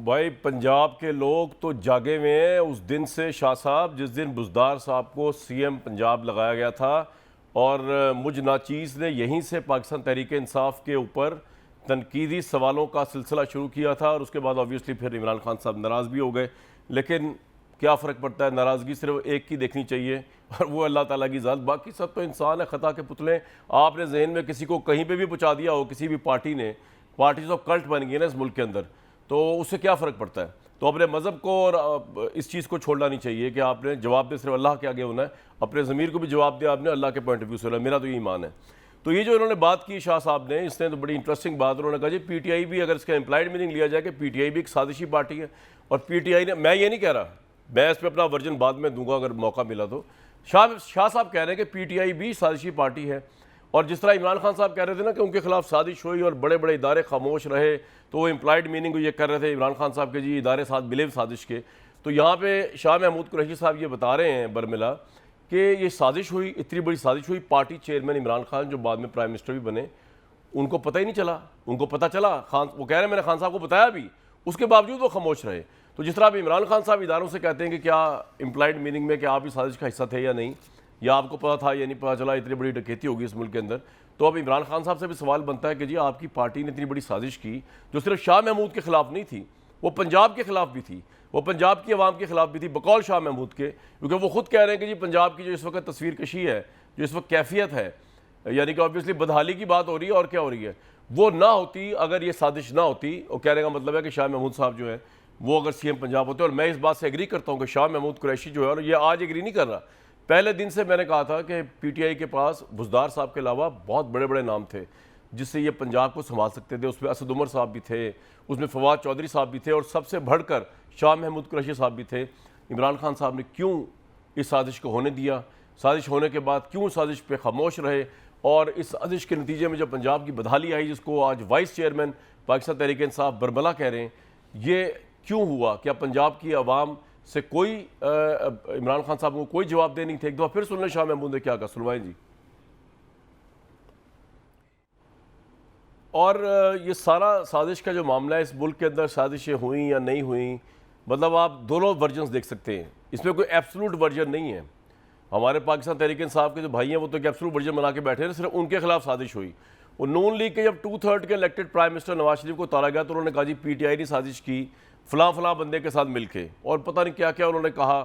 भाई पंजाब के लोग तो जागे हुए हैं उस दिन से शाह साहब, जिस दिन बुज़दार साहब को सीएम पंजाब लगाया गया था और मुझ नाचीज़ ने यहीं से पाकिस्तान तहरीक इंसाफ के ऊपर तनकीदी सवालों का सिलसिला शुरू किया था और उसके बाद ऑब्वियसली फिर इमरान खान साहब नाराज़ भी हो गए। लेकिन क्या फ़र्क पड़ता है, नाराज़गी सिर्फ एक की देखनी चाहिए और वो अल्लाह ताला की ज़ात, बाकी सब तो इंसान है, ख़ता के पुतले। आपने जहन में किसी को कहीं पे भी पहुँचा दिया हो, किसी भी पार्टी ने, पार्टी तो कल्ट बन गई है ना इस मुल्क के अंदर, तो उससे क्या फ़र्क पड़ता है। तो अपने मज़हब को और इस चीज़ को छोड़ना नहीं चाहिए कि आपने जवाब दे सिर्फ अल्लाह के आगे होना है, अपने ज़मीर को भी जवाब दिया आपने अल्लाह के पॉइंट ऑफ व्यू से होना है। मेरा तो ये ईमान है। तो ये जो इन्होंने बात की शाह साहब ने, इसने तो बड़ी इंटरेस्टिंग बात, उन्होंने कहा जी पीटीआई भी, अगर इसका इम्प्लाइड मीनिंग लिया जाए कि पीटीआई भी एक साजिशी पार्टी है और पीटीआई ने, मैं ये नहीं कह रहा, मैं इस पर अपना वर्जन बाद में दूंगा अगर मौका मिला तो। शाह साहब कह रहे हैं कि पीटीआई भी साजिशी पार्टी है और जिस तरह इमरान खान साहब कह रहे थे ना कि उनके खिलाफ साजिश हुई और बड़े बड़े इदारे खामोश रहे, तो वो इम्प्लाइड मीनिंग ये कर रहे थे इमरान खान साहब के जी इदारे साथ मिले साजिश के। तो यहाँ पे शाह महमूद कुरैशी साहब ये बता रहे हैं बरमिला कि ये साजिश हुई, इतनी बड़ी साजिश हुई, पार्टी चेयरमैन इमरान खान जो बाद में प्राइम मिनिस्टर भी बने, उनको पता ही नहीं चला। उनको पता चला, खान वो कह रहे हैं मैंने खान साहब को बताया भी, उसके बावजूद वो खामोश रहे। तो जिस तरह अब इमरान खान साहब इदारों से कहते हैं कि क्या इम्प्लाइड मीनिंग में कि आप इस साजिश का हिस्सा थे या नहीं, या आपको पता था या नहीं पता चला, इतनी बड़ी डकैती होगी इस मुल्क के अंदर। तो अब इमरान खान साहब से भी सवाल बनता है कि जी आपकी पार्टी ने इतनी बड़ी साजिश की जो सिर्फ शाह महमूद के खिलाफ नहीं थी, वो पंजाब के खिलाफ भी थी, वो पंजाब की आवाम के खिलाफ भी थी, बकौल शाह महमूद के, क्योंकि वो खुद कह रहे हैं कि जी पंजाब की जो इस वक्त तस्वीर कशी है, जो इस वक्त कैफियत है, यानी कि ऑब्वियसली बदहाली की बात हो रही है और क्या हो रही है, वो ना होती अगर ये साजिश ना होती। और कहने का मतलब है कि शाह महमूद साहब जो है वो अगर सीएम पंजाब होते, और मैं इस बात से एग्री करता हूँ कि शाह महमूद कुरैशी जो है, और ये आज एग्री नहीं कर रहा, पहले दिन से मैंने कहा था कि पीटीआई के पास बुज़दार साहब के अलावा बहुत बड़े बड़े नाम थे जिससे ये पंजाब को संभाल सकते थे। उसमें असद उमर साहब भी थे, उसमें फवाद चौधरी साहब भी थे, और सबसे बढ़कर शाह महमूद कुरैशी साहब भी थे। इमरान खान साहब ने क्यों इस साजिश को होने दिया, साजिश होने के बाद क्यों साजिश पे खामोश रहे, और इस साजिश के नतीजे में जो पंजाब की बदहाली आई, जिसको आज वाइस चेयरमैन पाकिस्तान तहरीक इंसाफ बरबला कह रहे हैं, ये क्यों हुआ? क्या पंजाब की आवाम से कोई इमरान खान साहब को कोई जवाब दे नहीं थे? एक दफ़ा फिर सुन लें शाह महमूद ने क्या कहा, सुनवाएं जी। और ये सारा साजिश का जो मामला है, इस मुल्क के अंदर साजिशें हुई या नहीं हुई, मतलब आप दोनों वर्जन्स देख सकते हैं, इसमें कोई एब्सोल्यूट वर्जन नहीं है। हमारे पाकिस्तान तहरीक इंसाफ के जो भाई हैं वो तो एक एब्सोल्यूट वर्जन बना के बैठे हैं, सिर्फ उनके खिलाफ साजिश हुई। वो नून लीग के जब 2/3 के elected prime minister Nawaz Sharif को उतारा गया तो उन्होंने कहा जी पीटीआई ने साजिश की फलां बंदे के साथ मिलके, और पता नहीं क्या क्या उन्होंने कहा,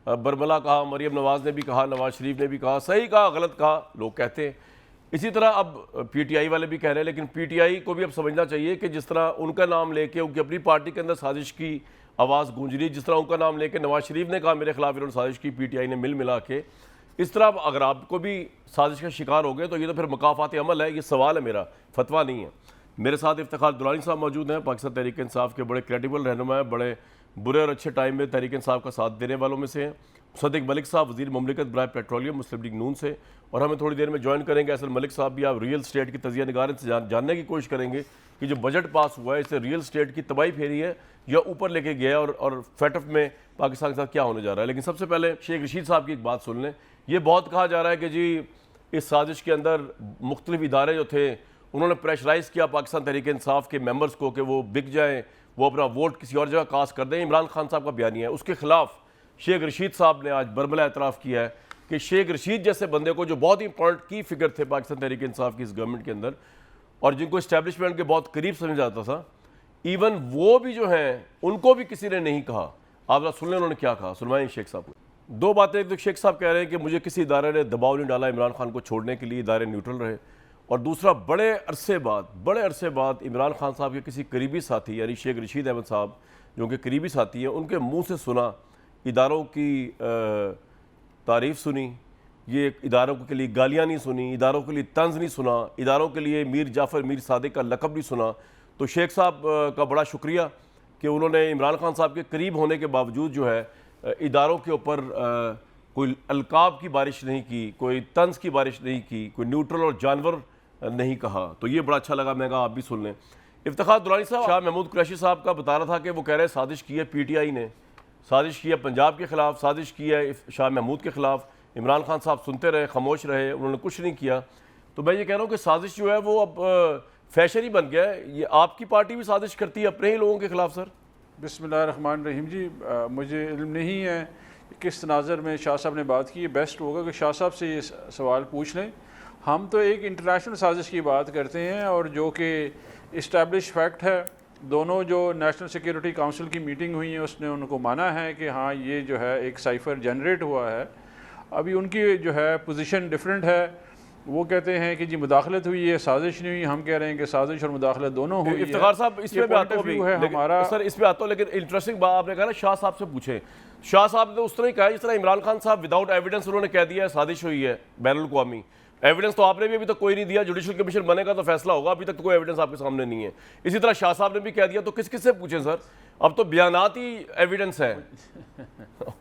बरबला कहा, मरीम नवाज ने भी कहा, नवाज शरीफ ने भी कहा, सही कहा गलत कहा लोग कहते हैं। इसी तरह अब पीटीआई वाले भी कह रहे हैं, लेकिन पीटीआई को भी अब समझना चाहिए कि जिस तरह उनका नाम लेके उनकी अपनी पार्टी के अंदर साजिश की आवाज़ गूंज रही, जिस तरह उनका नाम लेके नवाज शरीफ ने कहा मेरे खिलाफ इन्होंने साजिश की, पीटीआई ने मिल मिला के, इस तरह अगर आपको भी साजिश का शिकार हो गए तो ये तो फिर मकाफात अमल है। ये सवाल है, मेरा फतवा नहीं है। मेरे साथ इफ्तिखार दुलानी साहब मौजूद हैं, पाकिस्तान तहरीक इंसाफ के बड़े क्रेडिबल रहनुमा हैं, बड़े बुरे और अच्छे टाइम में तहरीक इंसाफ का साथ देने वालों में से हैं। सदिक मलिक साहब वज़ीर मुमलिकत बराए पेट्रोलियम मुस्लिम लीग नून से, और हमें थोड़ी देर में ज्वाइन करेंगे असल मलिक साहब भी। आप रियल स्टेट की तजिया निगारत से जानने की कोशिश करेंगे कि जो बजट पास हुआ है इससे रियल स्टेट की तबाही फेरी है या ऊपर लेके गया है, और फेटअप में पाकिस्तान के साथ क्या होने जा रहा है। लेकिन सबसे पहले शेख रशीद साहब की एक बात सुन लें। ये बहुत कहा जा रहा है कि जी इस साजिश के अंदर मुख्तलिफ इदारे जो थे उन्होंने प्रेशराइज़ किया पाकिस्तान तहरीक इंसाफ के मेंबर्स को कि वो बिक जाएँ, वो अपना वोट किसी और जगह कास्ट कर दें। इमरान खान साहब का बयानिया है, उसके खिलाफ शेख रशीद साहब ने आज बरबला एतराफ़ किया है कि शेख रशीद जैसे बंदे को, जो बहुत ही इंपॉर्टेंट की फिगर थे पाकिस्तान तहरीक इंसाफ की इस गवर्नमेंट के अंदर और जिनको इस्टेब्लिशमेंट के बहुत करीब समझा जाता था, इवन वो भी जो हैं उनको भी किसी ने नहीं कहा। आप सुन लें उन्होंने क्या कहा, सुनवाएं शेख साहब को। दो बातें, एक तो शेख साहब कह रहे हैं कि मुझे किसी इदारे ने दबाव नहीं डाला इमरान खान को छोड़ने के लिए, इदारे न्यूट्रल रहे, और दूसरा बड़े अरसे बाद इमरान खान साहब के किसी करीबी साथी यानी शेख रशीद अहमद साहब जो उनके करीबी साथी हैं, उनके मुंह से सुना, इदारों की तारीफ़ सुनी, ये इदारों के लिए गालियाँ नहीं सुनी, इदारों के लिए तंज नहीं सुना, इदारों के लिए मीर जाफ़र मीर सादिक का लक़ब नहीं सुना। तो शेख साहब का बड़ा शुक्रिया कि उन्होंने इमरान खान साहब के करीब होने के बावजूद जो है इदारों के ऊपर कोई अलकाब की बारिश नहीं की, कोई तंज की बारिश नहीं की, कोई न्यूट्रल और जानवर नहीं कहा। तो ये बड़ा अच्छा लगा, मैं कहा आप भी सुन लें। इफ्तिखार दुलानी साहब शाह महमूद कुरैशी साहब का बता रहा था कि वो कह रहे हैं साजिश की है पीटीआई ने, साजिश की है पंजाब के खिलाफ, साजिश की है शाह महमूद के खिलाफ। इमरान खान साहब सुनते रहे, खामोश रहे, उन्होंने कुछ नहीं किया। तो मैं ये कह रहा हूँ कि साजिश जो है वो अब फैशन ही बन गया है। ये आपकी पार्टी भी साजिश करती है अपने ही लोगों के खिलाफ सर। बिस्मिल्लाहिर्रहमानिर्रहीम जी, मुझे इल्म नहीं है कि किस तनाज़र में शाह साहब ने बात की। बेस्ट होगा कि शाह साहब से ये सवाल पूछ लें। हम तो एक इंटरनेशनल साजिश की बात करते हैं और जो कि इस्टेब्लिश फैक्ट है। दोनों जो नेशनल सिक्योरिटी काउंसिल की मीटिंग हुई है उसने उनको माना है कि हाँ ये जो है एक साइफ़र जनरेट हुआ है। अभी उनकी जो है पोजीशन डिफरेंट है। वो कहते हैं कि जी मुदाखलत हुई है, साजिश नहीं हुई। हम कह रहे हैं कि साजिश और मुदाखलत दोनों हुई है। इफ्तिखार साहब इसमें भी आता है हमारा सर, इसमें आता हूँ, लेकिन इंटरेस्टिंग बात आपने कहा ना शाह साहब से पूछे। शाह साहब ने तो उस तरह ही कहा जिस तरह इमरान खान साहब विदाउट एविडेंस उन्होंने कह दिया है साजिश हुई है बैनुल अक़वामी। एविडेंस तो आपने भी अभी तक कोई नहीं दिया, जुडिशल कमीशन बनेगा तो फैसला होगा, अभी तक तो कोई एविडेंस आपके सामने नहीं है। इसी तरह शाह साहब ने भी कह दिया, तो किस किस से पूछें सर? अब तो बयानात ही एविडेंस है।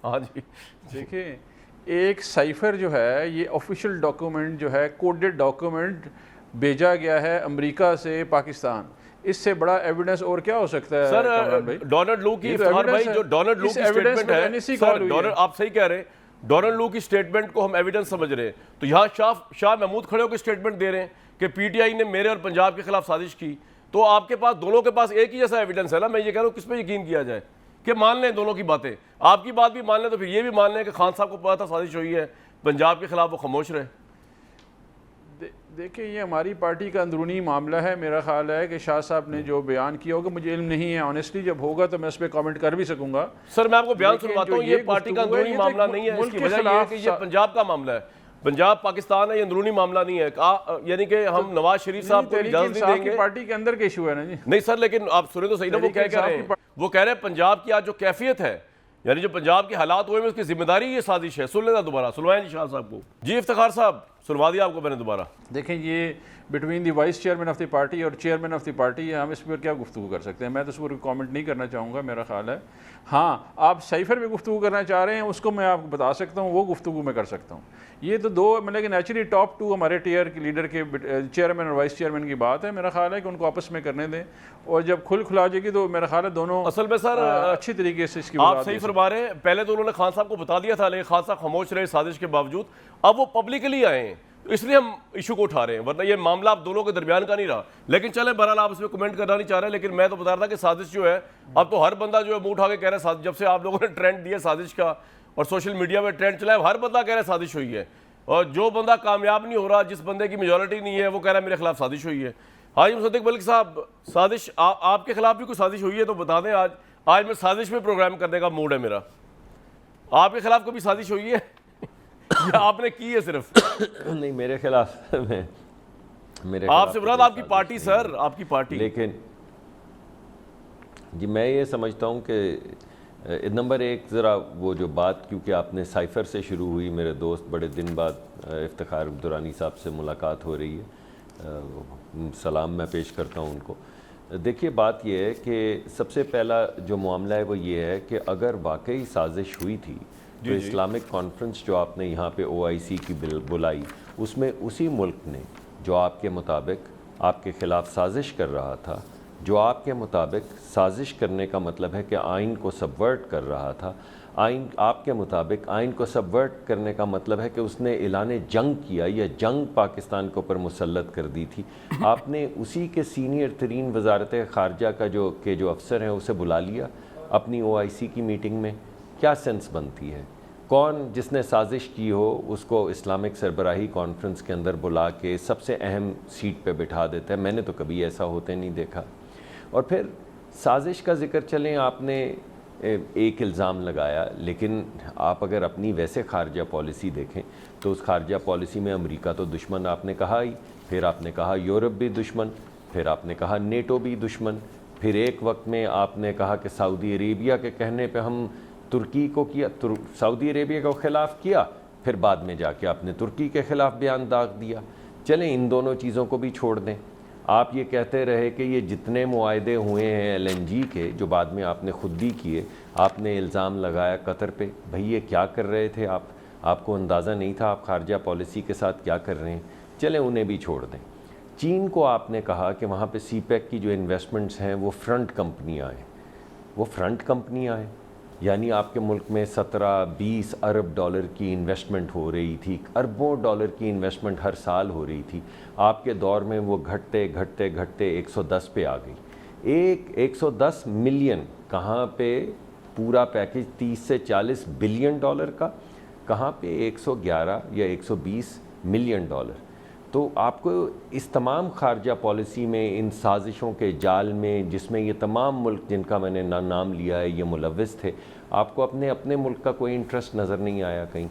हाँ जी, देखिए एक साइफर जो है ये ऑफिशियल डॉक्यूमेंट जो है, कोडेड डॉक्यूमेंट भेजा गया है अमेरिका से पाकिस्तान। इससे बड़ा एविडेंस और क्या हो सकता है सर? डोनाल्ड लू की, भाई जो डोनाल्ड लू की स्टेटमेंट है सर, आप सही कह रहे हैं, डोनाल्ड लू की स्टेटमेंट को हम एविडेंस समझ रहे हैं। तो यहाँ शाह महमूद खड़े होकर स्टेटमेंट दे रहे हैं कि पीटीआई ने मेरे और पंजाब के खिलाफ साजिश की। तो आपके पास दोनों के पास एक ही जैसा एविडेंस है ना। मैं ये कह रहा हूँ किस पे यकीन किया जाए कि मान लें दोनों की बातें, आपकी बात भी मान लें तो फिर ये भी मान लें कि खान साहब को पता था साजिश हुई है, पंजाब के खिलाफ वो खामोश रहे। देखिए ये हमारी पार्टी का अंदरूनी मामला है। मेरा ख्याल है कि शाह साहब ने जो बयान किया होगा, मुझे इल्म नहीं है ऑनेस्टली, जब होगा तो मैं उस पर कमेंट कर भी सकूंगा। सर मैं आपको बयान सुनवाता हूँ, ये पार्टी का अंदरूनी मामला नहीं है। इसकी वजह ये है कि ये पंजाब का मामला है, पंजाब पाकिस्तान है, ये अंदरूनी मामला नहीं है। यानी कि हम नवाज शरीफ साहब को इजाजत नहीं देंगे। पार्टी के अंदर का इशू है ना जी। नहीं सर, लेकिन आप सुने तो सही ना, वो क्या कह रहे हैं? वो कह रहे हैं पंजाब की आज जो कैफियत है, यानी जो पंजाब के हालात हुए में उसकी जिम्मेदारी ये साजिश है। सुन लेना दोबारा, सुनवाएं जी शाह साहब को। जी इफ्तिखार साहब सुनवा दिया आपको मैंने दोबारा। देखें ये between the vice chairman of the party और चेयरमैन ऑफ द पार्टी है, हम इस पर क्या गुफ्तगू कर सकते हैं। मैं तो इस पर कॉमेंट नहीं करना चाहूँगा, मेरा ख्याल है। हाँ आप साइफर में गुफ्तगू करना चाह रहे हैं, उसको मैं आपको बता सकता हूँ, वो गुफ्तगू मैं कर सकता हूँ। ये तो दो मतलब कि नेचुरली टॉप टू हमारे टीयर के लीडर के चेयरमैन और वाइस चेयरमैन की बात है। मेरा ख्याल है कि उनको आपस में करने दें, और जब खुला जाएगी तो मेरा ख्याल है दोनों असल में सर अच्छी तरीके से इसकी आप सही फरमा रहे हैं। पहले तो उन्होंने खान साहब को बता दिया था, लेकिन खान साहब खामोश रहे साजिश के बावजूद। अब वो पब्लिकली आए हैं, इसलिए हम इशू को उठा रहे हैं, वरना ये मामला आप दोनों के दरमियान का नहीं रहा। लेकिन चले बहरहाल आप इसमें कमेंट करना नहीं चाह रहे, लेकिन मैं तो बता रहा था कि साजिश जो है, अब तो हर बंदा जो है मुंह उठा के कह रहा है, जब से आप लोगों ने ट्रेंड दिया साजिश का और सोशल मीडिया में ट्रेंड चलाया, हर बंदा कह रहा है साजिश हुई है। और जो बंदा कामयाब नहीं हो रहा, जिस बंदे की मेजॉरिटी नहीं है, वो कह रहा है मेरे खिलाफ साजिश हुई है। हाजी मुसद्दिक मलिक साहब, साजिश आपके खिलाफ भी कोई साजिश हुई है तो बता दें। आज मैं साजिश में प्रोग्राम करने का मूड है मेरा। आपके खिलाफ कभी साजिश हुई है या आपने की है सिर्फ? नहीं, मेरे खिलाफ मेरे आपसे मुराद आपकी पार्टी सर, आपकी पार्टी। लेकिन जी मैं ये समझता हूँ कि नंबर एक ज़रा वो जो बात, क्योंकि आपने साइफ़र से शुरू हुई, मेरे दोस्त बड़े दिन बाद इफ्तिखार दुरानी साहब से मुलाकात हो रही है, सलाम मैं पेश करता हूँ उनको। देखिए बात यह है कि सबसे पहला जो मामला है वो ये है कि अगर वाकई साजिश हुई थी तो इस्लामिक कॉन्फ्रेंस जो आपने यहाँ पे OIC की बुलाई, उसमें उसी मुल्क ने जो आपके मुताबिक आपके ख़िलाफ़ साजिश कर रहा था, जो आपके मुताबिक साजिश करने का मतलब है कि आइन को सबवर्ट कर रहा था, आइन आपके मुताबिक आइन को सबवर्ट करने का मतलब है कि उसने ऐलान जंग किया या जंग पाकिस्तान के ऊपर मुसल्लत कर दी थी। आपने उसी के सीनियर तरीन वजारत ख़ारजा का जो अफसर हैं उसे बुला लिया अपनी OIC की मीटिंग में। क्या सेंस बनती है? कौन जिसने साजिश की हो उसको इस्लामिक सरबराही कॉन्फ्रेंस के अंदर बुला के सबसे अहम सीट पे बिठा देता है? मैंने तो कभी ऐसा होते नहीं देखा। और फिर साजिश का ज़िक्र चलें, आपने एक इल्ज़ाम लगाया, लेकिन आप अगर अपनी वैसे खारजा पॉलिसी देखें तो उस खारजा पॉलिसी में अमेरिका तो दुश्मन आपने कहा ही, फिर आपने कहा यूरोप भी दुश्मन, फिर आपने कहा नेटो भी दुश्मन, फिर एक वक्त में आपने कहा कि सऊदी अरेबिया के कहने पे हम तुर्की को किया, सऊदी अरेबिया के ख़िलाफ़ किया, फिर बाद में जाके आपने तुर्की के ख़िलाफ़ बयान दाग दिया। चलें इन दोनों चीज़ों को भी छोड़ दें। आप ये कहते रहे कि ये जितने मुआहदे हुए हैं LNG के, जो बाद में आपने ख़ुद भी किए, आपने इल्ज़ाम लगाया कतर पे। भाई ये क्या कर रहे थे आप? आपको अंदाज़ा नहीं था आप खारजा पॉलिसी के साथ क्या कर रहे हैं? चलें उन्हें भी छोड़ दें। चीन को आपने कहा कि वहाँ पे CPEC की जो इन्वेस्टमेंट्स हैं वो फ्रंट कंपनियाँ हैं, वो फ्रंट कंपनियाँ हैं, यानी आपके मुल्क में 17-20 अरब डॉलर की इन्वेस्टमेंट हो रही थी, अरबों डॉलर की इन्वेस्टमेंट हर साल हो रही थी। आपके दौर में वो घटते घटते घटते 110 पे आ गई। 110 मिलियन कहाँ पे पूरा पैकेज 30 से 40 बिलियन डॉलर का, कहाँ पे 111 या 120 मिलियन डॉलर। तो आपको इस तमाम खारजा पॉलिसी में, इन साजिशों के जाल में, जिसमें ये तमाम मुल्क जिनका मैंने नाम लिया है ये मुलव्विस थे, आपको अपने मुल्क का कोई इंटरेस्ट नज़र नहीं आया कहीं।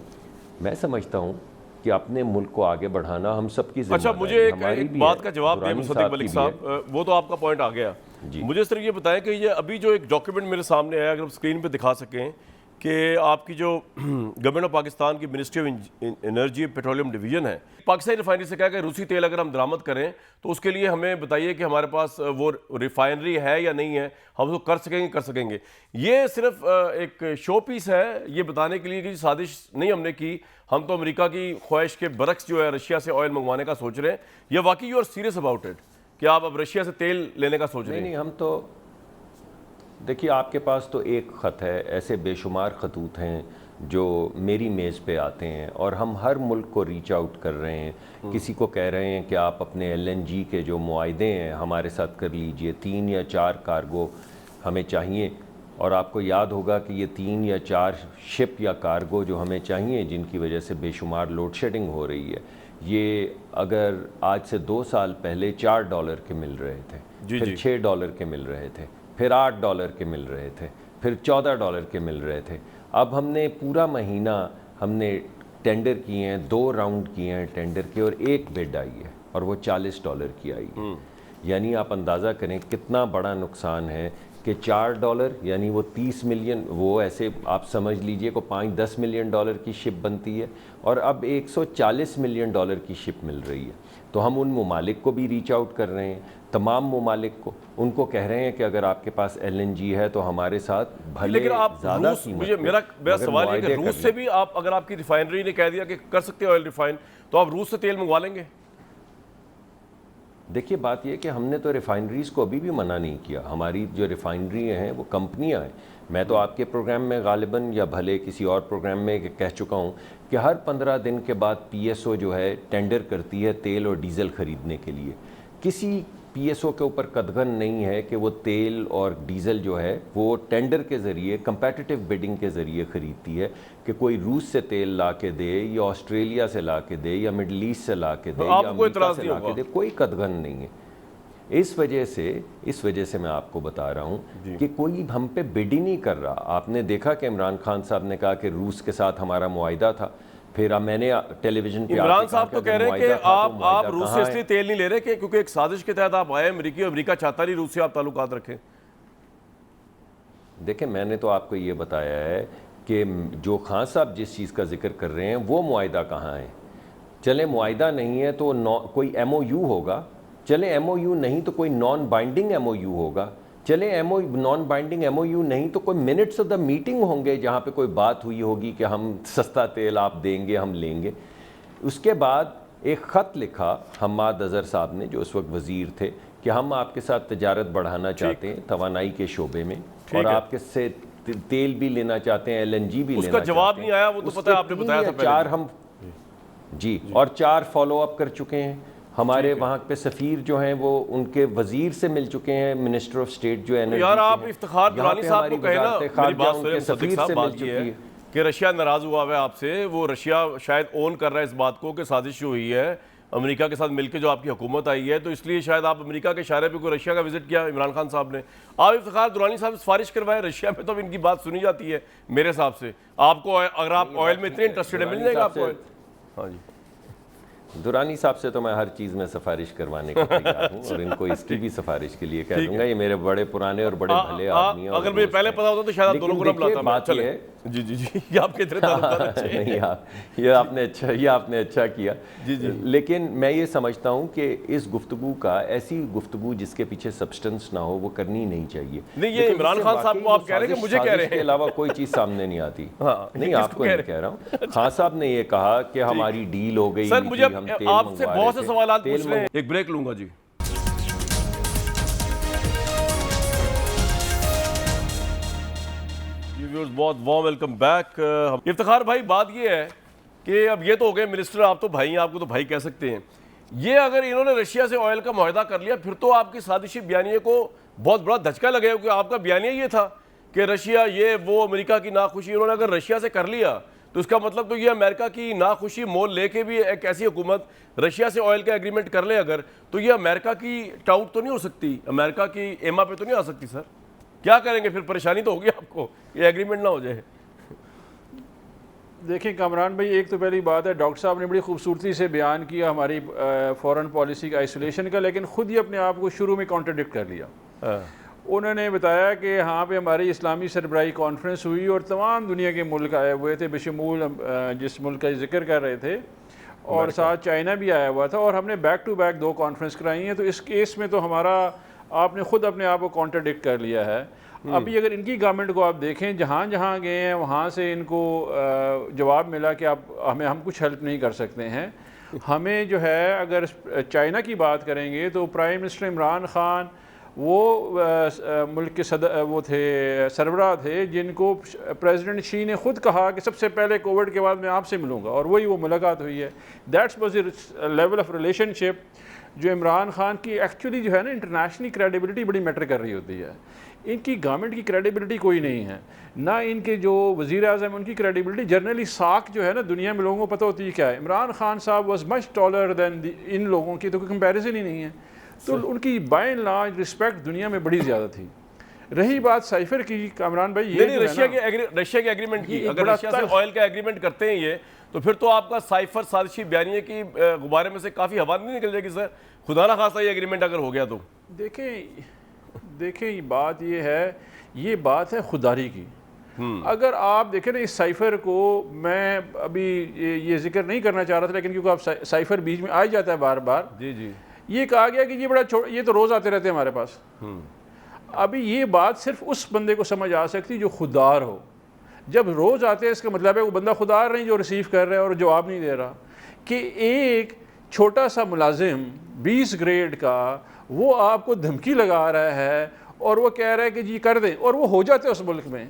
मैं समझता हूँ कि अपने मुल्क को आगे बढ़ाना हम सबकी अच्छा, जिम्मेदारी मुझे हमारी एक भी बात है, का जवाब दिया दुरानी मुसद्दिक मलिक की भी है। साहब, वो तो आपका पॉइंट आ गया। मुझे सिर्फ ये बताएं कि ये अभी जो एक डॉक्यूमेंट मेरे सामने आया, अगर आप स्क्रीन पे दिखा सकें, कि आपकी जो गवर्नमेंट ऑफ पाकिस्तान की ministry of energy petroleum division है, पाकिस्तानी रिफाइनरी से कहा कि रूसी तेल अगर हम दरामद करें तो उसके लिए हमें बताइए कि हमारे पास वो रिफाइनरी है या नहीं है, हम उसको कर सकेंगे। ये सिर्फ एक शो पीस है, ये बताने के लिए कि साजिश नहीं हमने की, हम तो अमेरिका की ख्वाहिश के बरक्स जो है रशिया से ऑयल मंगवाने का सोच रहे हैं। या वाकई you are serious about it कि आप अब रशिया से तेल लेने का सोच रहे हैं? नहीं, हम तो देखिए, आपके पास तो एक ख़त है, ऐसे बेशुमार खतूत हैं जो मेरी मेज़ पे आते हैं और हम हर मुल्क को रीच आउट कर रहे हैं। किसी को कह रहे हैं कि आप अपने LNG के जो मुआहदे हैं हमारे साथ कर लीजिए, 3 या 4 कार्गो हमें चाहिए। और आपको याद होगा कि ये 3 या 4 शिप या कार्गो जो हमें चाहिए, जिनकी वजह से बेशुमार लोड शेडिंग हो रही है, ये अगर आज से 2 साल पहले $4 के मिल रहे थे, फिर $6 के मिल रहे थे, फिर $8 के मिल रहे थे, फिर $14 के मिल रहे थे। अब हमने पूरा महीना हमने टेंडर किए हैं, 2 राउंड किए हैं टेंडर के, और एक बिड आई है और वो $40 की आई है। यानी आप अंदाज़ा करें कितना बड़ा नुकसान है कि $4 यानी वो 30 मिलियन, वो ऐसे आप समझ लीजिए को 5-10 मिलियन डॉलर की शिप बनती है, और अब $140 मिलियन की शिप मिल रही है। तो हम उन ममालिक को भी रीच आउट कर रहे हैं, तमाम ममालिक को, उनको कह रहे हैं कि अगर आपके पास LNG है तो हमारे साथ भले लेकिन आप ज़्यादा रूस, कीमत मुझे पे, मेरा मगर सवाल ये कि मुआहदे रूस कर से लें। भी आप, अगर आपकी रिफाइनरी ने कह दिया कि कर सकते हो ऑयल रिफाइन, तो आप रूस से तेल मंगवा लेंगे? देखिए, बात यह कि हमने तो रिफाइनरीज़ को अभी भी मना नहीं किया। हमारी जो रिफाइनरी हैं वो कंपनियां हैं। मैं तो आपके प्रोग्राम में गालिबन या भले किसी और प्रोग्राम में कह चुका हूं कि हर 15 दिन के बाद PSO जो है टेंडर करती है तेल और डीज़ल ख़रीदने के लिए। किसी PSO के ऊपर कदगन नहीं है कि वो तेल और डीज़ल जो है वो टेंडर के ज़रिए, कंपेटिटिव बिडिंग के ज़रिए ख़रीदती है, कि कोई रूस से तेल ला के दे या ऑस्ट्रेलिया से ला के दे या मिडल ईस्ट से ला के दे या अमेरिका से ला के दे, कोई कदगन नहीं है। इस वजह से मैं आपको बता रहा हूँ कि कोई हम पे बिड ही नहीं कर रहा। आपने देखा कि इमरान खान साहब ने कहा कि रूस के साथ हमारा मुआहिदा था, फिर मैंने टेलीविजन पे इमरान साहब तो कह रहे हैं कि आप रूस से इसलिए तेल नहीं ले रहे कि क्योंकि एक साजिश के तहत आप आए अमेरिका चाहता नहीं रूस से आप ताल्लुकात रखें। देखिए, मैंने तो आपको ये बताया है कि जो खान साहब जिस चीज़ का जिक्र कर रहे हैं वो मुआहिदा कहाँ है। चले मुआहिदा नहीं है तो कोई MOU होगा, चले MOU नहीं तो कोई नॉन बाइंडिंग MOU होगा, चले नॉन बाइंडिंग MOU नहीं तो कोई मिनट्स ऑफ द मीटिंग होंगे जहाँ पे कोई बात हुई होगी कि हम सस्ता तेल आप देंगे, हम लेंगे। उसके बाद एक ख़त लिखा हम्माद अज़हर साहब ने, जो उस वक्त वज़ीर थे, कि हम आपके साथ तजारत बढ़ाना चाहते हैं तवानाई के शोबे में, और आपके से तेल भी लेना चाहते हैं, LNG भी लेना चाहते हैं। उसका जवाब नहीं आया, वो तो पता है, आपने बताया था पहले। 4 हम जी और 4 फॉलो अप कर चुके हैं। हमारे वहाँ पे सफ़ीर जो हैं वो उनके वज़ीर से मिल चुके हैं, मिनिस्टर ऑफ स्टेट जो एनर्जी। यार आप इफ्तिखार दुरानी साहब को कहे ना, मेरी बात सुनिए, सफ़ीर से मिल चुकी है कि रशिया नाराज़ हुआ है आपसे। वो रशिया शायद ओन कर रहा है इस बात को कि साजिश हुई है अमेरिका के साथ मिलकर जो आपकी हुकूमत आई है, तो इसलिए शायद आप अमेरिका के इशारे पे कोई रशिया का विजिट किया इमरान खान साहब ने। आप इफ्तिखार दुरानी साहब से सिफारिश करवाएं, रशिया में तो इनकी बात सुनी जाती है मेरे हिसाब से। आपको अगर आप ऑयल में इतने इंटरेस्टेड है, मिल जाएगा आपको। हाँ जी, दुरानी साहब से तो मैं हर चीज़ में सिफारिश करवाने को तैयार हूँ और इनको इसकी भी सिफारिश के लिए कह दूंगा। ये मेरे बड़े पुराने और बड़े भले आदमी हैं। अगर मुझे पहले पता होता तो शायद आप दोनों को ना बुलाता। बात ये है जी जी जी, ये आपके इतने ताल्लुकात अच्छे हैं। नहीं, ये आपने अच्छा किया। जी जी, लेकिन मैं ये समझता हूँ कि इस गुफ्तगू का, ऐसी गुफ्तगू जिसके पीछे सब्सटेंस ना हो, वो करनी नहीं चाहिए। नहीं, ये इमरान खान साहब को आप कह रहे हैं कि मुझे कह रहे हैं, के अलावा कोई चीज़ सामने नहीं आती। नहीं, आपको नहीं कह रहा हूँ। खान साहब ने ये कहा कि हमारी डील हो गई। सर मुझे आपसे बहुत से सवाल पूछ रहे हैं, एक ब्रेक लूंगा जी। बहुत वार्म वेलकम बैक। इफ्तिखार भाई, बात ये है कि अब ये तो हो गए मिनिस्टर, आप तो भाई हैं, आपको तो भाई कह सकते हैं। ये अगर इन्होंने रशिया से ऑयल का मुआहदा कर लिया, फिर तो आपकी साजिशी बयानिए को बहुत बड़ा धचका लगेगा, क्योंकि आपका बयानिया ये था कि रशिया ये वो, अमेरिका की नाखुशी। उन्होंने अगर रशिया से कर लिया तो इसका मतलब तो ये अमेरिका की नाखुशी मोल लेके भी एक ऐसी हुकूमत रशिया से ऑयल का एग्रीमेंट कर ले अगर, तो ये अमेरिका की टाउट तो नहीं हो सकती, अमेरिका की एमा पे तो नहीं आ सकती सर। क्या करेंगे फिर? परेशानी तो होगी आपको, ये एग्रीमेंट ना हो जाए। देखिए कामरान भाई, एक तो पहली बात है, डॉक्टर साहब ने बड़ी खूबसूरती से बयान किया हमारी फॉरेन पॉलिसी का आइसोलेशन का, लेकिन ख़ुद ही अपने आप को शुरू में कॉन्ट्रडिक्ट कर लिया। उन्होंने बताया कि हाँ पे हमारी इस्लामी सरबराही कॉन्फ्रेंस हुई और तमाम दुनिया के मुल्क आए हुए थे, बेशमूल जिस मुल्क का जिक्र कर रहे थे, और साथ चाइना भी आया हुआ था, और हमने बैक टू बैक 2 कॉन्फ्रेंस कराई हैं। तो इस केस में तो हमारा, आपने ख़ुद अपने आप को कॉन्ट्रडिक्ट कर लिया है। अभी अगर इनकी गवर्नमेंट को आप देखें, जहाँ जहाँ गए हैं वहाँ से इनको जवाब मिला कि आप हम कुछ हेल्प नहीं कर सकते हैं। हमें जो है, अगर चाइना की बात करेंगे तो प्राइम मिनिस्टर इमरान ख़ान वो मुल्क के वो थे, सरबराह थे, जिनको प्रेसिडेंट शी ने ख़ुद कहा कि सबसे पहले कोविड के बाद मैं आपसे मिलूँगा, और वही वो मुलाकात हुई है। That's was the level of relationship जो इमरान खान की एक्चुअली जो है ना, इंटरनेशनली क्रेडिबिलिटी बड़ी मैटर कर रही होती है। इनकी गवर्नमेंट की क्रेडिबिलिटी कोई नहीं है, ना इनके जो वज़ीर आज़म उनकी क्रेडिबिलिटी। जनरली साख जो है ना, दुनिया में लोगों को पता होती है क्या है। इमरान खान साहब वाज मच टॉलर दैन इन लोगों की तो कोई कंपैरिजन ही नहीं है। तो उनकी बाय एंड लार्ज रिस्पेक्ट दुनिया में बड़ी ज़्यादा थी। रही बात साइफर की, कामरान भाई, ये रशिया के एग्रीमेंट की, अगर रशिया से ऑयल का एग्रीमेंट करते हैं ये, तो फिर तो आपका साइफर साजिशी बयानिए की गुब्बारे में से काफ़ी हवा नहीं निकल जाएगी सर, खुदा ना खासा ये एग्रीमेंट अगर हो गया तो। देखें बात ये है, ये बात है खुदारी की। अगर आप देखें ना, इस साइफर को मैं अभी ये जिक्र नहीं करना चाह रहा था, लेकिन क्योंकि आप साइफर बीच में आ ही जाता है बार बार। जी। ये कहा गया कि ये तो रोज़ आते रहते हैं हमारे पास। अभी ये बात सिर्फ उस बंदे को समझ आ सकती जो खुदार हो। जब रोज़ आते हैं, इसका मतलब है वो बंदा खुदार नहीं जो रिसीव कर रहा है और जवाब नहीं दे रहा। कि एक छोटा सा मुलाजिम 20 ग्रेड का वो आपको धमकी लगा रहा है और वो कह रहा है कि जी कर दें, और वो हो जाते हैं उस मुल्क में।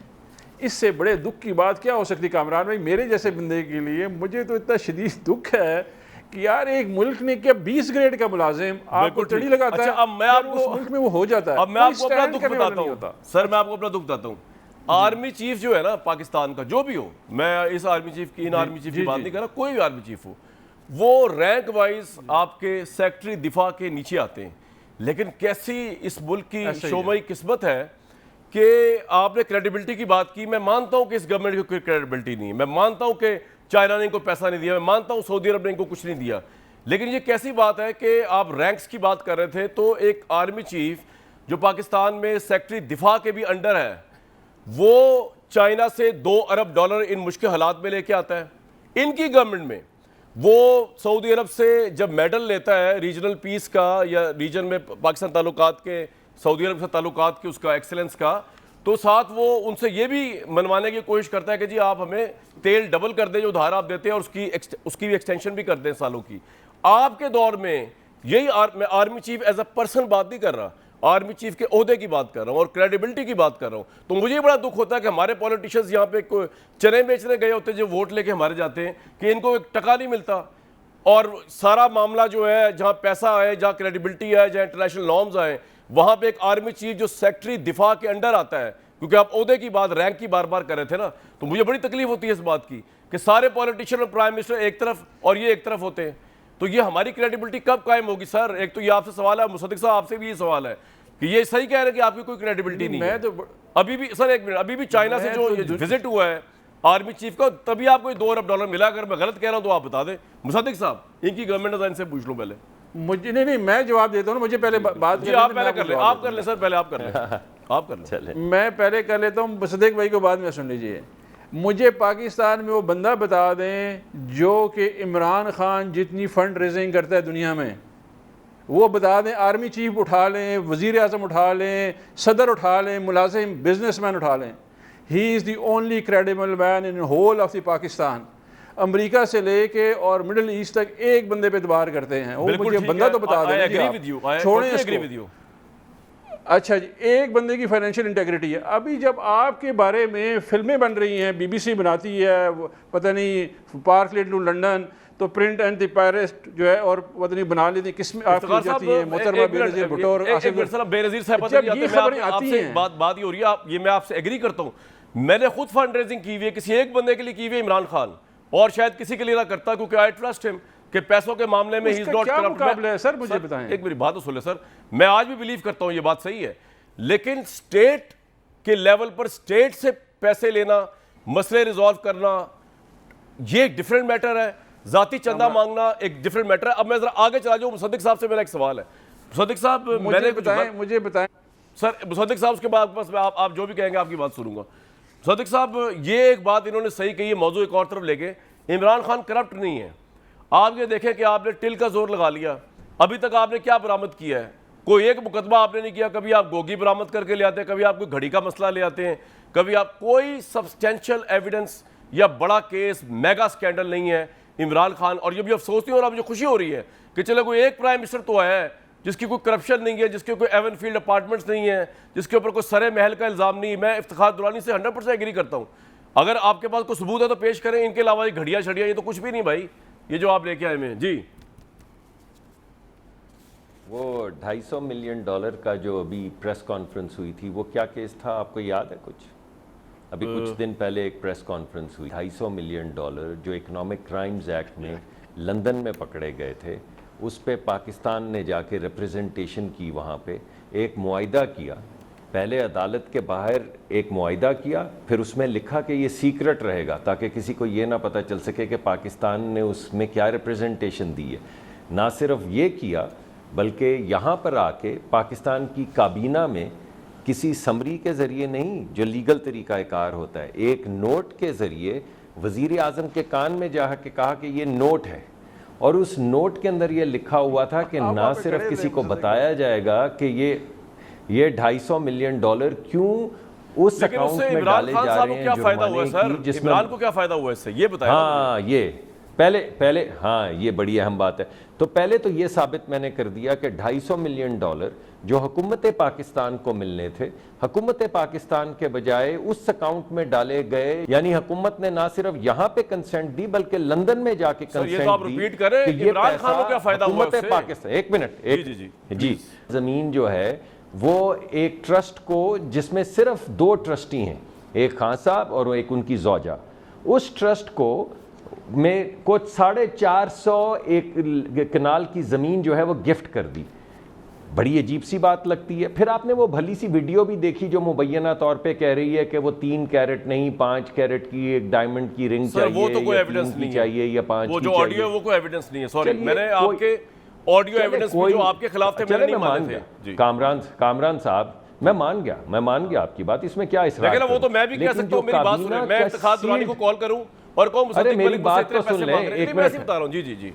इससे बड़े दुख की बात क्या हो सकती कामरान भाई? मेरे जैसे बंदे के लिए मुझे तो इतना शदीद दुख है कि यार एक मुल्क ने क्या 20 ग्रेड का मुलाजिम आपको चढ़ी लगाता है। अब मैं आपको उस मुल्क में वो हो जाता है। अब मैं आपको अपना दुख बताता हूँ सर, मैं आपको अपना दुख बताता हूँ। आर्मी चीफ जो है ना पाकिस्तान का, जो भी हो, मैं इस आर्मी चीफ की, इन आर्मी चीफ की बात नहीं कर रहा, कोई भी आर्मी चीफ हो, वो रैंक वाइज आपके सेक्रेटरी दिफा के नीचे आते हैं। लेकिन कैसी इस मुल्क की शोमई किस्मत है कि आपने क्रेडिबिलिटी की बात की। मैं मानता हूं कि इस गवर्नमेंट की कोई क्रेडिबिलिटी नहीं है, मैं मानता हूं कि चाइना ने इनको पैसा नहीं दिया, मैं मानता हूं सऊदी अरब ने इनको कुछ नहीं दिया, लेकिन ये कैसी बात है कि आप रैंक्स की बात कर रहे थे, तो एक आर्मी चीफ जो पाकिस्तान में सेक्रेटरी दिफा के भी अंडर है, वो चाइना से $2 अरब इन मुश्किल हालात में लेके आता है। इनकी गवर्नमेंट में वो सऊदी अरब से जब मेडल लेता है रीजनल पीस का या रीजन में पाकिस्तान ताल्लुकात के, सऊदी अरब से ताल्लुकात के, उसका एक्सेलेंस का, तो साथ वो उनसे ये भी मनवाने की कोशिश करता है कि जी आप हमें तेल डबल कर दें जो उधार आप देते हैं, और उसकी भी एक्सटेंशन भी कर दें सालों की। आपके दौर में यही मैं army chief as a person बात नहीं कर रहा, आर्मी चीफ के ओहदे की बात कर रहा हूँ और क्रेडिबिलिटी की बात कर रहा हूँ। तो मुझे बड़ा दुख होता है कि हमारे पॉलिटिशियंस यहाँ पे कोई चने बेचने गए होते हैं जो वोट लेके हमारे जाते हैं कि इनको एक टका नहीं मिलता, और सारा मामला जो है जहाँ पैसा आए, जहाँ क्रेडिबिलिटी आए, जहाँ इंटरनेशनल नॉर्म्स आए, वहाँ पे एक आर्मी चीफ जो सेक्रेटरी दिफा के अंडर आता है, क्योंकि आप ओहदे की बात, रैंक की बार बार कर रहे थे ना, तो मुझे बड़ी तकलीफ होती है इस बात की कि सारे पॉलिटिशियन और प्राइम मिनिस्टर एक तरफ और ये एक तरफ होते हैं। तो ये हमारी क्रेडिबिलिटी कब कायम होगी सर? एक तो ये आपसे सवाल है, मुसद्दिक साहब आपसे भी ये सवाल है कि ये सही कह रहे हैं कि आपकी कोई क्रेडिबिलिटी नहीं है। तो अभी भी सर, एक मिनट, अभी भी चाइना से जो विजिट हुआ है आर्मी चीफ का, तभी आपको $2 अरब मिला। अगर मैं गलत कह रहा हूं तो आप बता दें मुसद्दिक साहब, इनकी गवर्नमेंट से पूछ लो पहले। मुझे नहीं, मैं जवाब देता हूँ, मुझे पहले बात जी आप पहले कर ले, आप कर ले सर, पहले आप कर ले, आप कर ले। चले, मैं पहले कर लेता हूँ, मुसद्दिक भाई को बाद में सुन लीजिए। मुझे पाकिस्तान में वो बंदा बता दें जो कि इमरान खान जितनी फंड रेजिंग करता है दुनिया में, वो बता दें। आर्मी चीफ उठा लें, वज़ीर आज़म उठा लें, सदर उठा लें, मुलाजिम, बिजनेसमैन उठा लें, he is the only credible man in whole of the Pakistan. America से लेके और मिडिल ईस्ट तक एक बंदे पे एतबार करते हैं, वो मुझे बंदा तो बता दें, छोड़ें इसको। अच्छा जी, एक बंदे की फाइनेंशियल इंटेग्रिटी है। अभी जब आपके बारे में फिल्में बन रही हैं, BBC बनाती है, पता नहीं पार्क लेट टू लंदन, तो प्रिंट एंड द पायरेस्ट जो है और वतनी बना लेती किस्में आपकी जाती है मोहतरमा बेनज़ीर भुट्टो और बेनज़ीर साहब जब ये खबरें आती हैं बात ही हो रही है, ये मैं आपसे एग्री करता हूँ। मैंने खुद फंड रेजिंग की हुई है, किसी एक बंदे के लिए की हुई है, इमरान खान, और शायद किसी के लिए ना करता, क्योंकि आई ट्रस्ट हिम कि पैसों के मामले में he is not corrupt. Sir मुझे बताएं, एक मेरी बात तो सुन ले सर, मैं आज भी बिलीव करता हूँ ये बात सही है, लेकिन स्टेट के लेवल पर स्टेट से पैसे लेना, मसले रिजॉल्व करना, ये एक डिफरेंट मैटर है। जाती चंदा मांगना एक डिफरेंट मैटर है। अब मैं जरा आगे चला जाऊँ, मुसद्दिक साहब से मेरा एक सवाल है। मुसद्दिक साहब मुझे बताएं सर, मुसद्दिक साहब उसके बाद बस मैं आप जो भी कहेंगे आपकी बात सुनूंगा। मुसद्दिक साहब, ये एक बात इन्होंने सही कही है, मौजू एक और तरफ लेके, इमरान खान करप्ट नहीं है। आप ये देखें कि आपने टिल का जोर लगा लिया, अभी तक आपने क्या बरामद किया है? कोई एक मुकदमा आपने नहीं किया। कभी आप गोगी बरामद करके ले आते हैं, कभी आप कोई घड़ी का मसला ले आते हैं, कभी आप कोई सब्सटेंशियल एविडेंस या बड़ा केस, मेगा स्कैंडल नहीं है इमरान खान। और ये भी अफसोस नहीं, और अब जो खुशी हो रही है कि चलो कोई एक प्राइम मिनिस्टर तो है जिसकी कोई करप्शन नहीं है, जिसके कोई एवन फील्ड अपार्टमेंट्स नहीं है, जिसके ऊपर कोई सरे महल का इल्ज़ाम नहीं है। मैं इफ्तिखार दुरानी से 100% एग्री करता हूँ। अगर आपके पास कोई सबूत है तो पेश करें, इनके अलावा ये घड़ियाँ छड़ियाँ ये तो कुछ भी नहीं भाई, ये जो आप लेके आए हैं जी। वो $250 मिलियन का जो अभी प्रेस कॉन्फ्रेंस हुई थी, वो क्या केस था, आपको याद है कुछ? अभी कुछ दिन पहले एक प्रेस कॉन्फ्रेंस हुई, $250 मिलियन जो इकोनॉमिक क्राइम्स एक्ट में लंदन में पकड़े गए थे, उस पे पाकिस्तान ने जाके रिप्रेजेंटेशन की, वहाँ पे एक मुआहिदा किया। पहले अदालत के बाहर एक मुआहिदा किया, फिर उसमें लिखा कि ये सीक्रेट रहेगा ताकि किसी को ये ना पता चल सके कि पाकिस्तान ने उसमें क्या रिप्रेजेंटेशन दी है। ना सिर्फ ये किया, बल्कि यहाँ पर आके पाकिस्तान की काबीना में किसी समरी के ज़रिए नहीं, जो लीगल तरीक़ाकार होता है, एक नोट के ज़रिए वज़ीर आज़म के कान में जाके कहा कि ये नोट है, और उस नोट के अंदर ये लिखा हुआ था कि ना सिर्फ किसी को बताया जाएगा कि ये $250 मिलियन क्यों उस अकाउंट में डाले जा रहे हैं, जिसमें इमरान को क्या फ़ायदा हुआ इससे, ये बताया। हाँ, ये पहले हाँ, ये बड़ी अहम बात है। तो पहले तो ये साबित मैंने कर दिया कि $250 मिलियन जो हुकूमत पाकिस्तान को मिलने थे, हुकूमत पाकिस्तान के बजाय उस अकाउंट में डाले गए। यानी हुकूमत ने ना सिर्फ यहाँ पे कंसेंट दी, बल्कि लंदन में जाके कंसेंट दी कि ये पैसा हुकूमत पाकिस्तान। एक मिनट, जी, जमीन जो है वो एक ट्रस्ट को, जिसमें सिर्फ 2 ट्रस्टी हैं, एक खान साहब और एक उनकी ज़ौजा, उस ट्रस्ट को में कुछ 450 कनाल की ज़मीन जो है वो गिफ्ट कर दी। बड़ी अजीब सी बात लगती है। फिर आपने वो भली सी वीडियो भी देखी जो मुबैना तौर पे कह रही है कि वो 3 कैरेट नहीं 5 कैरेट की एक डायमंड की रिंग चाहिए, वो तो कोई एविडेंस नहीं चाहिए या 5 वो जो ऑडियो है वो कोई एविडेंस नहीं है। सॉरी, मैंने आपके ऑडियो एविडेंस जो आपके खिलाफ थे मैंने नहीं माने थे। कामरान साहब, मैं मान गया आपकी बात, इसमें क्या इसरार। लेकिन वो तो मैं भी कह सकता हूं, मेरी बात सुनिए, मैं इफ्तिखार दुरानी को कॉल करूं और कहूं अरे मेरी बात तो सुन लें, एक मिनट बता रहा हूं। जी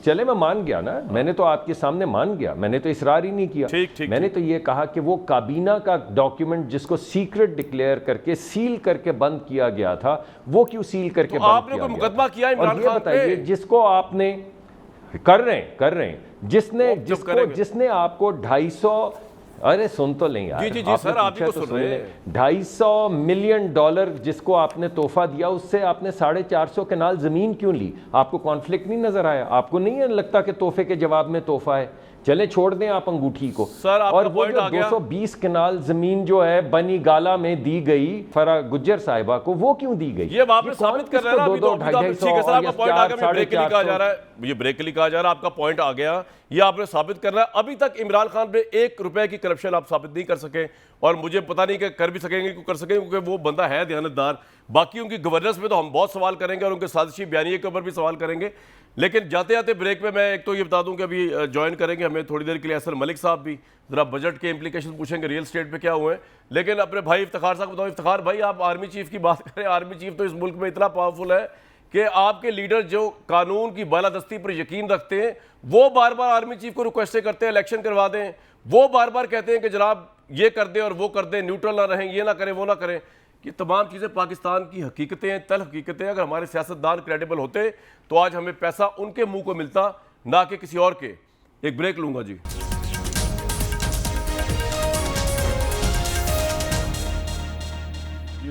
चले, मैं मान गया ना, मैंने तो आपके सामने मान गया, मैंने तो इसरार ही नहीं किया। ठीक, मैंने तो ये कहा कि वो काबीना का डॉक्यूमेंट जिसको सीक्रेट डिक्लेयर करके सील करके बंद किया गया था, वो क्यों सील करके बंद आपने कोई मुकदमा किया इमरान खान पे? बताइए, जिसको आपने कर रहे हैं, जिसने आपको 250, अरे सुन तो लें यार, जी सर, आप ही को सुन रहे हैं। $250 मिलियन जिसको आपने तोहफा दिया, उससे आपने 450 कनाल जमीन क्यों ली? आपको कॉन्फ्लिक्ट नहीं नजर आया? आपको नहीं लगता कि तोहफे के जवाब में तोहफा है? चले छोड़ दें आप अंगूठी को। सर, और वो जो 220 कनाल जमीन जो है बनी गाला में दी गई फरा गुज्जर साहिबा को, वो क्यों दी गई? ये आपने साबित कर रहे हैं ना, अभी तो ठीक है सर, आपका पॉइंट आ गया, ब्रेक के लिए कहा जा रहा है, ये ब्रेक के लिए कहा जा रहा है, आपका पॉइंट आ गया, ये आपने साबित कर रहा है। अभी तक इमरान खान पे 1 रुपए की करप्शन आप साबित नहीं कर सके, और मुझे पता नहीं कि कर भी सकेंगे कि कर सकेंगे, क्योंकि वो बंदा है दयानतदार। बाकी उनकी गवर्नेंस में तो हम बहुत सवाल करेंगे और उनके साजिशी बयानिए के ऊपर भी सवाल करेंगे। लेकिन जाते जाते ब्रेक में मैं एक तो ये बता दूं कि अभी ज्वाइन करेंगे हमें थोड़ी देर के लिए असर मलिक साहब भी, जरा बजट के इंप्लीकेशन पूछेंगे, रियल स्टेट पे क्या हुए। लेकिन अपने भाई इफ्तिखार साहब बताओ, इफ्तिखार भाई आप आर्मी चीफ की बात करें, आर्मी चीफ तो इस मुल्क में इतना पावरफुल है कि आपके लीडर जो कानून की बालादस्ती पर यकीन रखते हैं, वो बार बार आर्मी चीफ को रिक्वेस्टें करते हैं इलेक्शन करवा दें, वो बार बार कहते हैं कि जनाब ये कर दें और वो कर दें, न्यूट्रल ना रहें, ये ना करें वो ना करें। ये तमाम चीज़ें पाकिस्तान की हकीकतें हैं, तल हकीकतें। अगर हमारे सियासतदान क्रेडिबल होते तो आज हमें पैसा उनके मुंह को मिलता, ना कि किसी और के। एक ब्रेक लूंगा जी।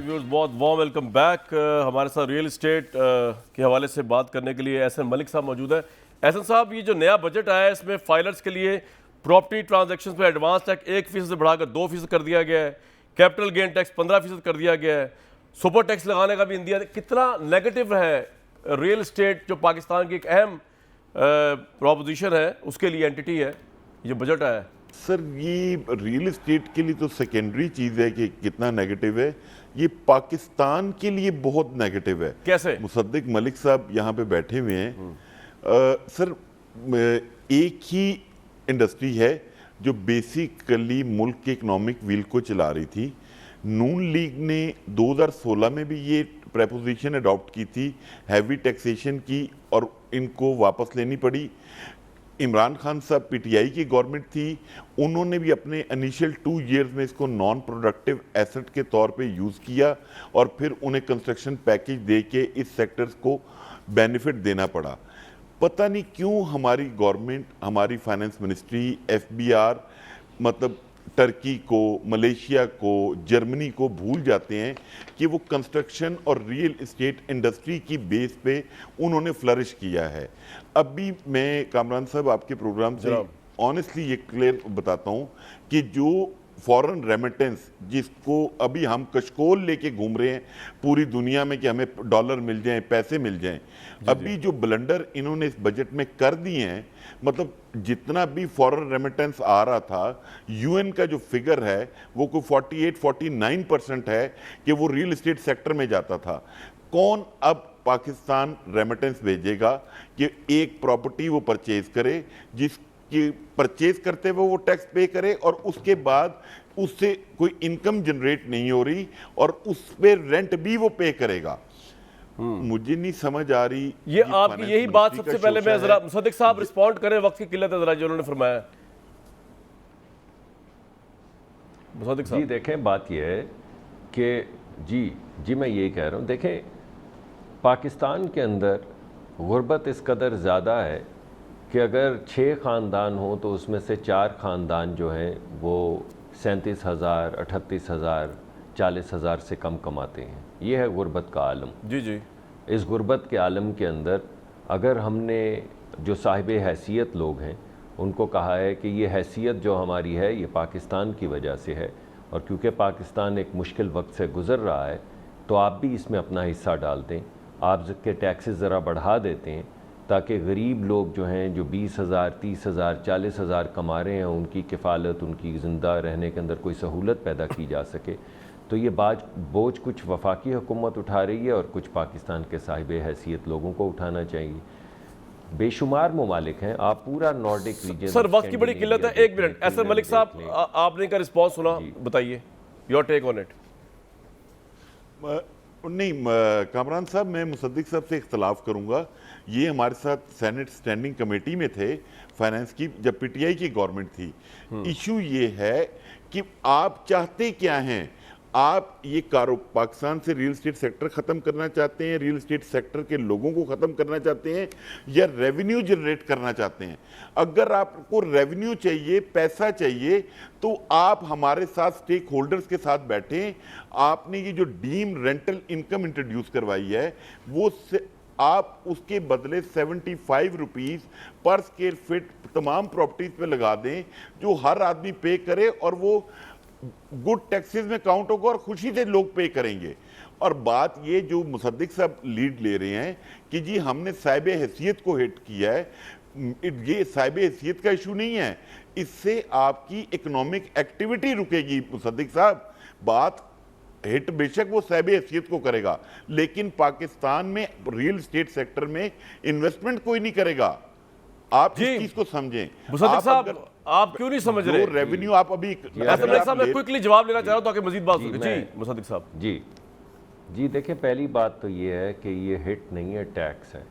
व्यूअर्स, बहुत वार्म वेलकम बैक। हमारे साथ रियल इस्टेट के हवाले से बात करने के लिए एहसन मलिक साहब मौजूद है। एहसन साहब, ये जो नया बजट आया है इसमें फाइलर्स के लिए प्रॉपर्टी ट्रांजैक्शंस पे एडवांस टैक्स 1% से बढ़ाकर 2% कर दिया गया है, कैपिटल गेन टैक्स 15% कर दिया गया है, सुपर टैक्स लगाने का भी इंडिया कितना नेगेटिव है रियल इस्टेट जो पाकिस्तान की एक अहम प्रॉपोजिशन है उसके लिए एंटिटी है, ये बजट आया है। सर ये रियल एस्टेट के लिए तो सेकेंडरी चीज़ है कि कितना नेगेटिव है, ये पाकिस्तान के लिए बहुत नेगेटिव है। कैसे? मुसद्दिक मलिक साहब यहाँ पे बैठे हुए हैं। सर एक ही इंडस्ट्री है जो बेसिकली मुल्क के इकोनॉमिक व्हील को चला रही थी। नून लीग ने 2016 में भी ये प्रपोजिशन अडॉप्ट की थी हैवी टैक्सेशन की, और इनको वापस लेनी पड़ी। इमरान खान साहब पीटीआई की गवर्नमेंट थी, उन्होंने भी अपने इनिशियल 2 इयर्स में इसको नॉन प्रोडक्टिव एसेट के तौर पे यूज़ किया और फिर उन्हें कंस्ट्रक्शन पैकेज दे के इस सेक्टर्स को बेनिफिट देना पड़ा। पता नहीं क्यों हमारी गवर्नमेंट, हमारी फाइनेंस मिनिस्ट्री, एफबीआर मतलब टर्की को, मलेशिया को, जर्मनी को भूल जाते हैं कि वो कंस्ट्रक्शन और रियल एस्टेट इंडस्ट्री की बेस पे उन्होंने फ्लरिश किया है। अभी मैं कामरान साहब आपके प्रोग्राम से ऑनेस्टली ये क्लियर बताता हूँ कि जो फॉरेन रेमिटेंस जिसको अभी हम कशकोल लेके घूम रहे हैं पूरी दुनिया में कि हमें डॉलर मिल जाएं, पैसे मिल जाएं, अभी जो ब्लंडर इन्होंने इस बजट में कर दिए हैं, मतलब जितना भी फॉरेन रेमिटेंस आ रहा था, यूएन का जो फिगर है वो कोई 48-49% है कि वो रियल एस्टेट सेक्टर में जाता था। कौन अब पाकिस्तान रेमिटेंस भेजेगा कि एक प्रॉपर्टी वो परचेज करे, जिसकी परचेज करते हुए वो टैक्स पे करे और उसके बाद उससे कोई इनकम जनरेट नहीं हो रही और उस पे रेंट भी वो पे करेगा। मुझे नहीं समझ आ रही ये आपकी यही बात सबसे पहले मैं जरा मुसद्दिक साहब रिस्पॉन्ड करें, वक्त की किल्लत है जरा जो उन्होंने फरमाया। मुसद्दिक साहब जी देखें, बात यह है कि जी मैं यही कह रहा हूँ, देखें पाकिस्तान के अंदर गुर्बत इस कदर ज़्यादा है कि अगर 6 ख़ानदान हों तो उसमें से 4 ख़ानदान जो हैं वो 37,000, 38,000, 40,000 से कम कमाते हैं। ये है गुर्बत का आलम। जी। इस गुर्बत के आलम के अंदर अगर हमने जो साहिब हैसियत लोग हैं उनको कहा है कि ये हैसियत जो हमारी है ये पाकिस्तान की वजह से है, और क्योंकि पाकिस्तान एक मुश्किल वक्त से गुज़र रहा है तो आप भी इसमें अपना हिस्सा डाल दें, आप के टैक्सेस ज़रा बढ़ा देते हैं ताकि गरीब लोग जो हैं जो 20,000, 30,000, 40,000 कमा रहे हैं उनकी किफ़ालत, उनकी ज़िंदा रहने के अंदर कोई सहूलत पैदा की जा सके। तो ये बोझ कुछ वफाकी हुकूमत उठा रही है और कुछ पाकिस्तान के साहिब हैसियत लोगों को उठाना चाहिए। बेशुमार ममालिक हैं, आप पूरा नॉर्डिक रीजन। सर वक्त की बड़ी किल्लत है, 1 मिनट। एहसन मलिक साहब आपने का रिस्पॉन्स सुना, बताइए योर टेक ऑन इट। नहीं कामरान साहब, मैं मुसद्दिक साहब से इख्तलाफ करूंगा। ये हमारे साथ सेनेट स्टैंडिंग कमेटी में थे फाइनेंस की जब पीटीआई की गवर्नमेंट थी। इशू ये है कि आप चाहते क्या हैं? आप ये पाकिस्तान से रियल एस्टेट सेक्टर ख़त्म करना चाहते हैं, रियल एस्टेट सेक्टर के लोगों को ख़त्म करना चाहते हैं, या रेवेन्यू जनरेट करना चाहते हैं? अगर आपको रेवेन्यू चाहिए, पैसा चाहिए, तो आप हमारे साथ स्टेक होल्डर्स के साथ बैठें। आपने ये जो डीम रेंटल इनकम इंट्रोड्यूस करवाई है वो आप उसके बदले 75 रुपीज़ पर स्क्वायर फीट तमाम प्रॉपर्टीज़ पे लगा दें जो हर आदमी पे करे, और वो गुड टैक्सेस में काउंट होगा और खुशी से लोग पे करेंगे। और बात ये जो मुसद्दिक साहब लीड ले रहे हैं कि जी हमने साहिब हैसियत को हिट किया है, ये साहिब हैसियत का इशू नहीं है, इससे आपकी इकोनॉमिक एक्टिविटी रुकेगी। मुसद्दिक साहब, बात हिट बेशक वो साहिब हैसियत को करेगा, लेकिन पाकिस्तान में रियल एस्टेट सेक्टर में इन्वेस्टमेंट कोई नहीं करेगा। आप इस चीज को समझें। मुसद्दिक साहब आप क्यों नहीं समझ रहे? रेवेन्यू आप अभी एहसन मलिक साहब मैं क्विकली जवाब लेना चाह रहा हूं ताकि मजीद बात हो। जी मुसद्दिक साहब। जी देखें, पहली बात तो ये है कि ये हिट नहीं है, टैक्स है,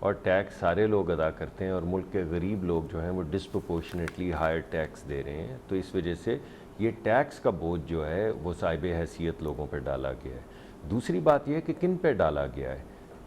और टैक्स सारे लोग अदा करते हैं और मुल्क के गरीब लोग जो हैं वो डिस्प्रोपोर्शनेटली हायर टैक्स दे रहे हैं। तो इस वजह से ये टैक्स का बोझ जो है वो साहिब हैसियत लोगों पर डाला गया है। दूसरी बात यह है कि किन पे डाला गया है?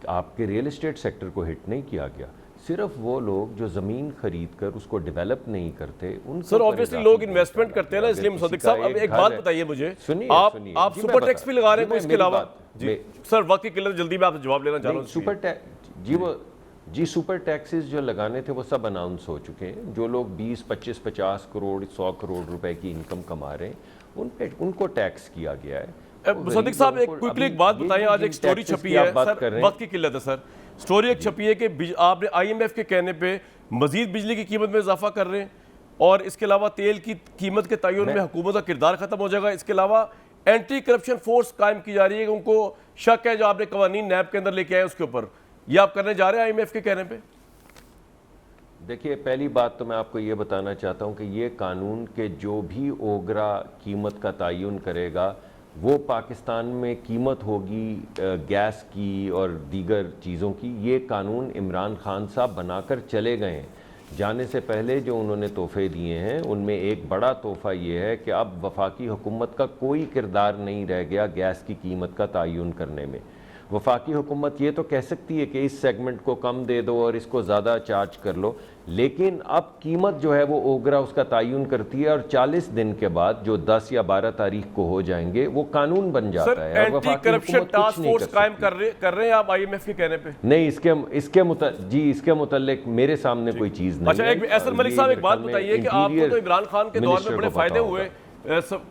आपके रियल एस्टेट सेक्टर को हिट नहीं किया गया, सिर्फ वो लोग जो ज़मीन खरीद कर उसको डेवलप नहीं करते उनको सर ऑब्वियसली लोग इन्वेस्टमेंट करते हैं ना, इसलिए मुसद्दिक साहब अब एक बात बताइए मुझे, आप सुपर टैक्स भी लगा रहे हैं तो इसके अलावा जी सर वक्त की किल्लत, जल्दी में आपसे जवाब लेना चाह रहा हूँ। सुपर टैक्स जी सुपर टैक्सेस जो लगाने थे वो सब अनाउंस हो चुके हैं। जो लोग 20, 25, 50 करोड़ 100 करोड़ रुपए की इनकम कमा रहे हैं उन पे उनको टैक्स किया गया है। मुसद्दिक साहब एक क्विकली एक बात बताइए, आज एक स्टोरी छपी है सर, वक्त की किल्लत है सर, स्टोरी एक छपी है कि आपने IMF के कहने पे मजीद बिजली की कीमत में इजाफा कर रहे हैं और इसके अलावा तेल की कीमत के तयन में हुकूमत का किरदार खत्म हो जाएगा। इसके अलावा एंटी करप्शन फोर्स कायम की जा रही है कि उनको शक है जो आपने कवानीन नैब के अंदर लेके आए उसके ऊपर, ये आप करने जा रहे हैं IMF के कहने पे? देखिए, पहली बात तो मैं आपको ये बताना चाहता हूँ कि ये कानून के जो भी ओगरा कीमत का तयन करेगा वो पाकिस्तान में कीमत होगी गैस की और दीगर चीज़ों की, ये कानून इमरान खान साहब बनाकर चले गए हैं। जाने से पहले जो उन्होंने तोहफे दिए हैं उनमें एक बड़ा तोहफ़ा ये है कि अब वफाकी हुकूमत का कोई किरदार नहीं रह गया गैस की कीमत का तयन करने में। वफाकी हुकूमत ये तो कह सकती है कि इस सेगमेंट को कम दे दो और इसको ज़्यादा चार्ज कर लो, लेकिन अब कीमत जो है वो ओगरा उसका तयन करती है और 40 दिन के बाद जो 10 या 12 तारीख को हो जाएंगे वो कानून बन जाता है। और एंटी करप्शन टास्क फोर्स कायम कर रहे हैं आप IMF के कहने पे? नहीं, इसके मुतल्लिक मेरे सामने कोई चीज़ नहीं। अच्छा, एक एहसन मलिक साहब एक बात बताइए कि आपको तो इमरान खान के दौर में बड़े फायदे हुए,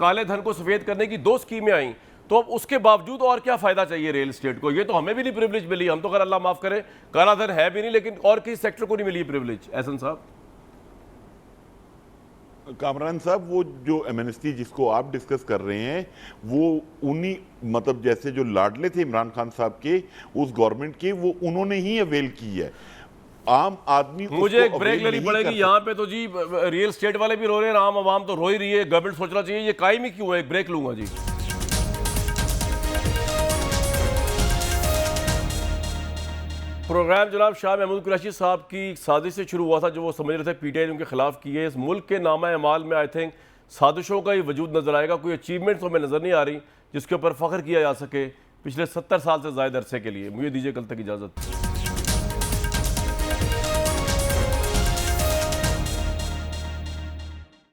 काले धन को सफेद करने की 2 स्कीमें आई, तो अब उसके बावजूद और क्या फायदा चाहिए रियल एस्टेट को? ये तो हमें भी नहीं प्रिविलेज मिली, हम तो अगर अल्लाह माफ करे काला धन है भी नहीं, लेकिन और किसी सेक्टर को नहीं मिली प्रिविलेज। एहसन साहब, कामरान साहब, वो जो एमनेस्टी जिसको आप डिस्कस कर रहे हैं वो उन्हीं मतलब जैसे जो लाडले थे इमरान खान साहब के उस गवर्नमेंट के, वो उन्होंने ही अवेल की है। आम आदमी मुझे एक ब्रेक लेनी पड़ेगी यहाँ पे, तो जी रियल एस्टेट वाले भी रो रहे हैं, आम आवाम तो रो ही रही है, गवर्नमेंट सोचना चाहिए ये कायम ही क्यों है। एक ब्रेक लूंगा जी। प्रोग्राम जनाब शाह महमूद कुरैशी साहब की साजिश से शुरू हुआ था जो वो समझ रहे थे PTI उनके खिलाफ की है। इस मुल्क के नामा अमाल में आई थिंक साजिशों का ही वजूद नजर आएगा, कोई अचीवमेंट तो हमें नजर नहीं आ रही जिसके ऊपर फख्र किया जा सके पिछले 70 साल से ज़ायद अरसे के लिए। मुझे दीजिए कल तक इजाज़त।